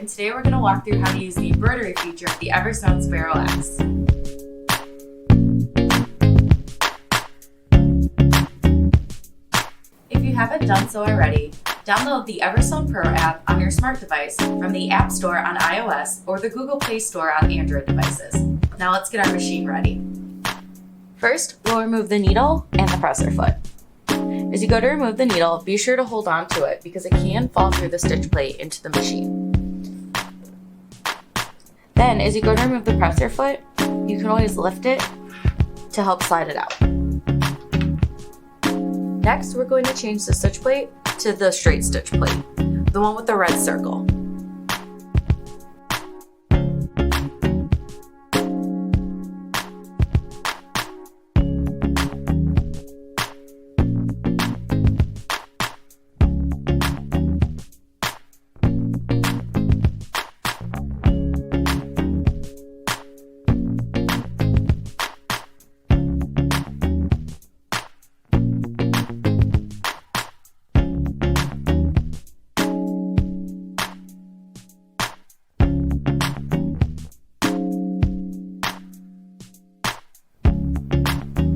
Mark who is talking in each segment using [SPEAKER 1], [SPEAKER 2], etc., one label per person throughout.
[SPEAKER 1] and today we're going to walk through how to use the embroidery feature of the EverSewn Sparrow X. If you haven't done so already, download the EverSewn Pro app on your smart device from the App Store on iOS or the Google Play Store on Android devices. Now let's get our machine ready. First, we'll remove the needle and the presser foot. As you go to remove the needle, be sure to hold on to it because it can fall through the stitch plate into the machine. Then, as you go to remove the presser foot, you can always lift it to help slide it out. Next, we're going to change the stitch plate to the straight stitch plate, the one with the red circle.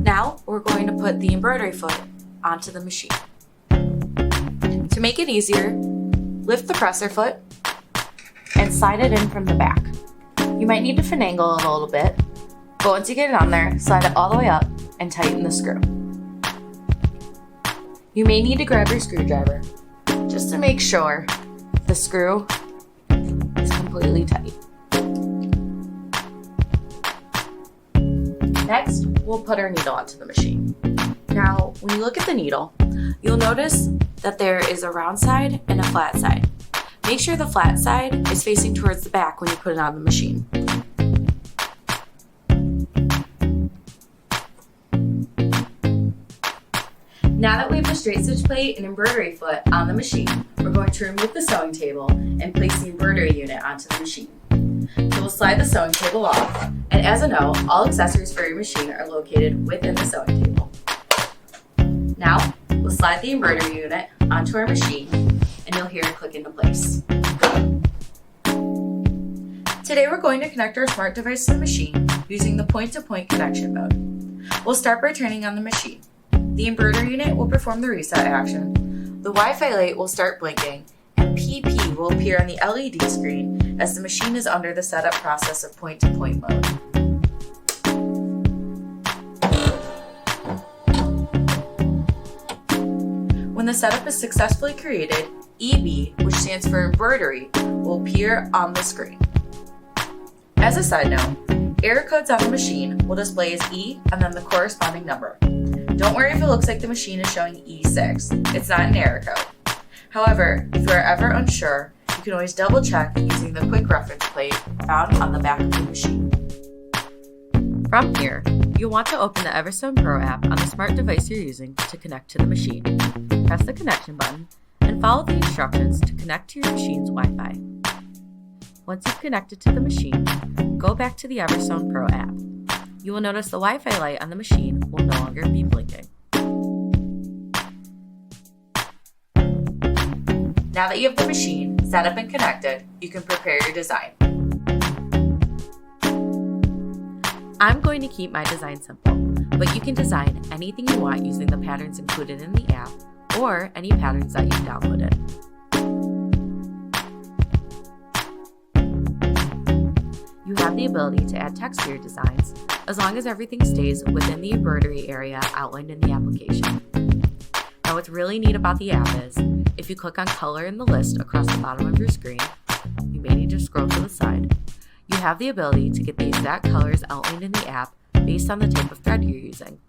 [SPEAKER 1] Now we're going to put the embroidery foot onto the machine. To make it easier, lift the presser foot and slide it in from the back. You might need to finagle it a little bit, but once you get it on there, slide it all the way up and tighten the screw. You may need to grab your screwdriver just to make sure the screw is completely tight. Next, we'll put our needle onto the machine. Now, when you look at the needle, you'll notice that there is a round side and a flat side. Make sure the flat side is facing towards the back when you put it on the machine. Now that we have the straight stitch plate and embroidery foot on the machine, we're going to remove the sewing table and place the embroidery unit onto the machine. So we'll slide the sewing table off, and as a note, all accessories for your machine are located within the sewing table. Now, we'll slide the embroidery unit onto our machine, and you'll hear it click into place. Today we're going to connect our smart device to the machine using the point-to-point connection mode. We'll start by turning on the machine. The embroidery unit will perform the reset action, the Wi-Fi light will start blinking, and PP will appear on the LED screen as the machine is under the setup process of point-to-point mode. When the setup is successfully created, EB, which stands for embroidery, will appear on the screen. As a side note, error codes on the machine will display as E and then the corresponding number. Don't worry if it looks like the machine is showing E6, it's not an error code. However, if you are ever unsure, you can always double check using the quick reference plate found on the back of the machine. From here, you'll want to open the EverSewn Pro app on the smart device you're using to connect to the machine. Press the connection button and follow the instructions to connect to your machine's Wi-Fi. Once you've connected to the machine, go back to the EverSewn Pro app. You will notice the Wi-Fi light on the machine will no longer be blinking. Now that you have the machine set up and connected, you can prepare your design. I'm going to keep my design simple, but you can design anything you want using the patterns included in the app or any patterns that you've downloaded. You have the ability to add text to your designs as long as everything stays within the embroidery area outlined in the application. Now what's really neat about the app is, if you click on color in the list across the bottom of your screen, you may need to scroll to the side, you have the ability to get the exact colors outlined in the app based on the type of thread you're using.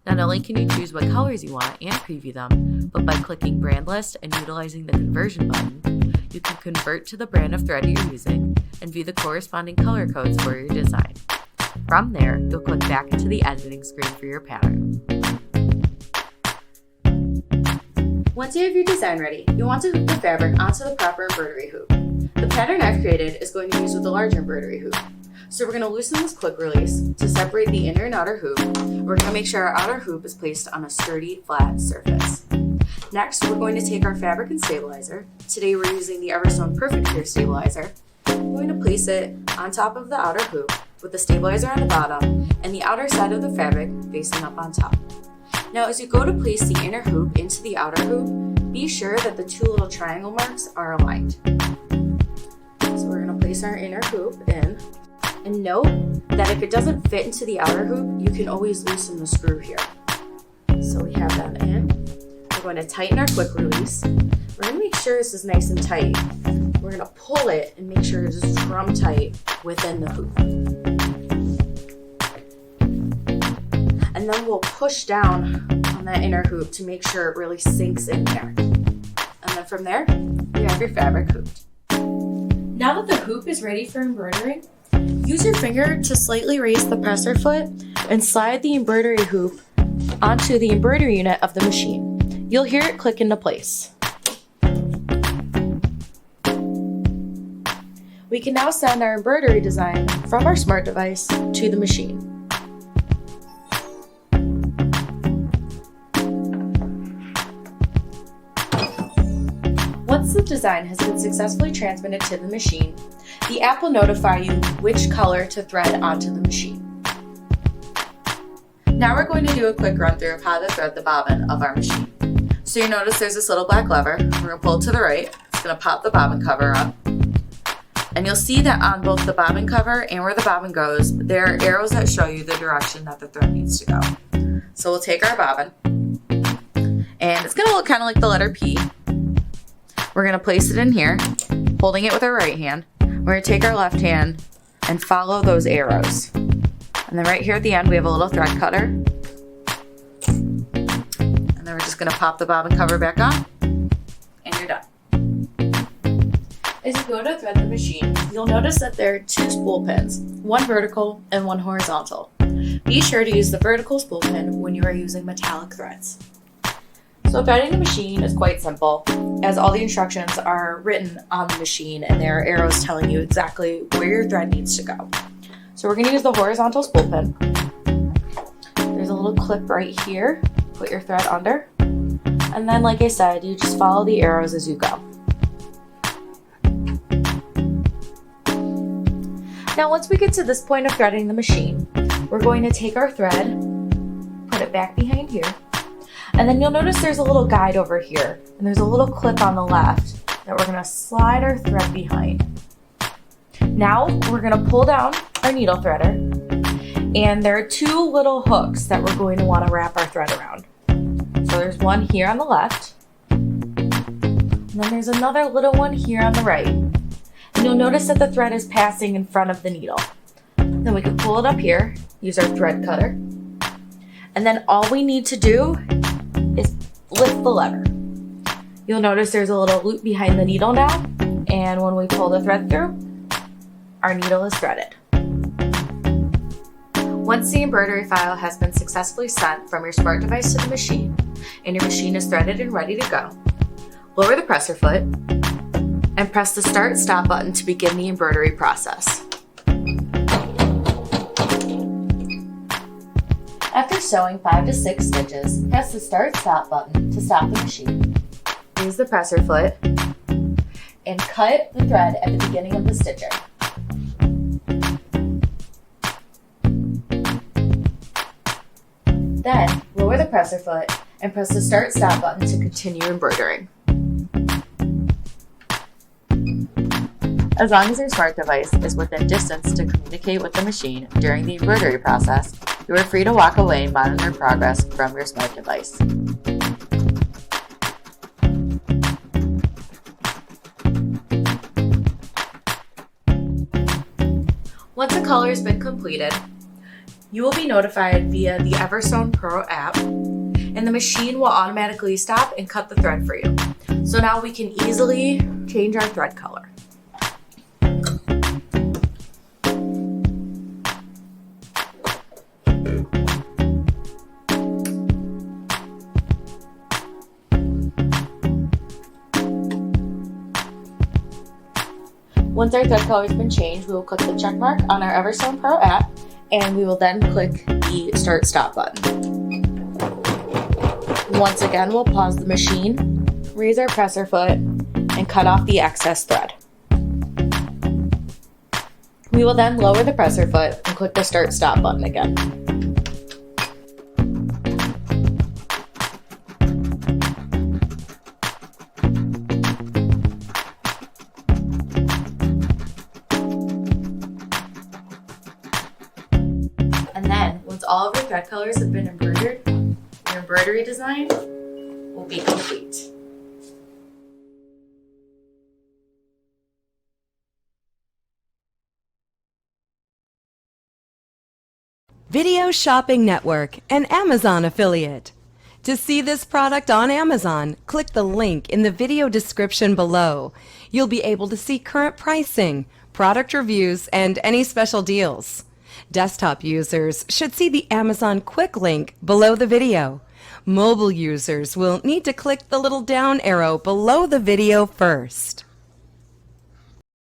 [SPEAKER 1] Not only can you choose what colors you want and preview them, but by clicking brand list and utilizing the conversion button, you can convert to the brand of thread you're using and view the corresponding color codes for your design. From there, you'll click back into the editing screen for your pattern. Once you have your design ready, you'll want to hoop the fabric onto the proper embroidery hoop. The pattern I've created is going to use with a larger embroidery hoop. So we're going to loosen this quick release to separate the inner and outer hoop. We're going to make sure our outer hoop is placed on a sturdy, flat surface. Next, we're going to take our fabric and stabilizer. Today we're using the EverSewn Perfect Pure Stabilizer. We're going to place it on top of the outer hoop with the stabilizer on the bottom and the outer side of the fabric facing up on top. Now as you go to place the inner hoop into the outer hoop, be sure that the two little triangle marks are aligned. So we're going to place our inner hoop in, and note that if it doesn't fit into the outer hoop, you can always loosen the screw here. So we have that in. We're going to tighten our quick release. We're going to make sure this is nice and tight. We're going to pull it and make sure it is drum tight within the hoop. And then we'll push down on that inner hoop to make sure it really sinks in there. And then from there, you have your fabric hooped. Now that the hoop is ready for embroidering, use your finger to slightly raise the presser foot and slide the embroidery hoop onto the embroidery unit of the machine. You'll hear it click into place. We can now send our embroidery design from our smart device to the machine. Once the design has been successfully transmitted to the machine, the app will notify you which color to thread onto the machine. Now we're going to do a quick run through of how to thread the bobbin of our machine. So you notice there's this little black lever. We're going to pull it to the right. It's going to pop the bobbin cover up. And you'll see that on both the bobbin cover and where the bobbin goes, there are arrows that show you the direction that the thread needs to go. So we'll take our bobbin, and it's going to look kind of like the letter P. We're going to place it in here, holding it with our right hand. We're going to take our left hand and follow those arrows. And then right here at the end, we have a little thread cutter. And then we're just going to pop the bobbin cover back on, and you're done. As you go to thread the machine, you'll notice that there are two spool pins, one vertical and one horizontal. Be sure to use the vertical spool pin when you are using metallic threads. So threading the machine is quite simple, as all the instructions are written on the machine and there are arrows telling you exactly where your thread needs to go. So we're going to use the horizontal spool pin. There's a little clip right here. Put your thread under. And then, like I said, you just follow the arrows as you go. Now once we get to this point of threading the machine, we're going to take our thread, put it back behind here, and then you'll notice there's a little guide over here, and there's a little clip on the left that we're going to slide our thread behind. Now we're going to pull down our needle threader, and there are two little hooks that we're going to want to wrap our thread around. So there's one here on the left, and then there's another little one here on the right. And you'll notice that the thread is passing in front of the needle. Then we can pull it up here, use our thread cutter, and then all we need to do is lift the lever. You'll notice there's a little loop behind the needle now, and when we pull the thread through, our needle is threaded. Once the embroidery file has been successfully sent from your smart device to the machine, and your machine is threaded and ready to go, lower the presser foot, and press the Start/Stop button to begin the embroidery process. After sewing 5 to 6 stitches, press the Start/Stop button to stop the machine. Use the presser foot and cut the thread at the beginning of the stitching. Then, lower the presser foot and press the Start/Stop button to continue embroidering. As long as your smart device is within distance to communicate with the machine during the embroidery process, you are free to walk away and monitor progress from your smart device. Once a color has been completed, you will be notified via the EverSewn Pro app, and the machine will automatically stop and cut the thread for you. So now we can easily change our thread color. Once our thread color has been changed, we will click the check mark on our EverSewn Pro app, and we will then click the Start/Stop button. Once again, we'll pause the machine, raise our presser foot, and cut off the excess thread. We will then lower the presser foot and click the Start/Stop button again. And then, once all of your thread colors have been embroidered, your embroidery design will be complete.
[SPEAKER 2] Video Shopping Network, an Amazon affiliate. To see this product on Amazon, click the link in the video description below. You'll be able to see current pricing, product reviews, and any special deals. Desktop users should see the Amazon quick link below the video. Mobile users will need to click the little down arrow below the video first.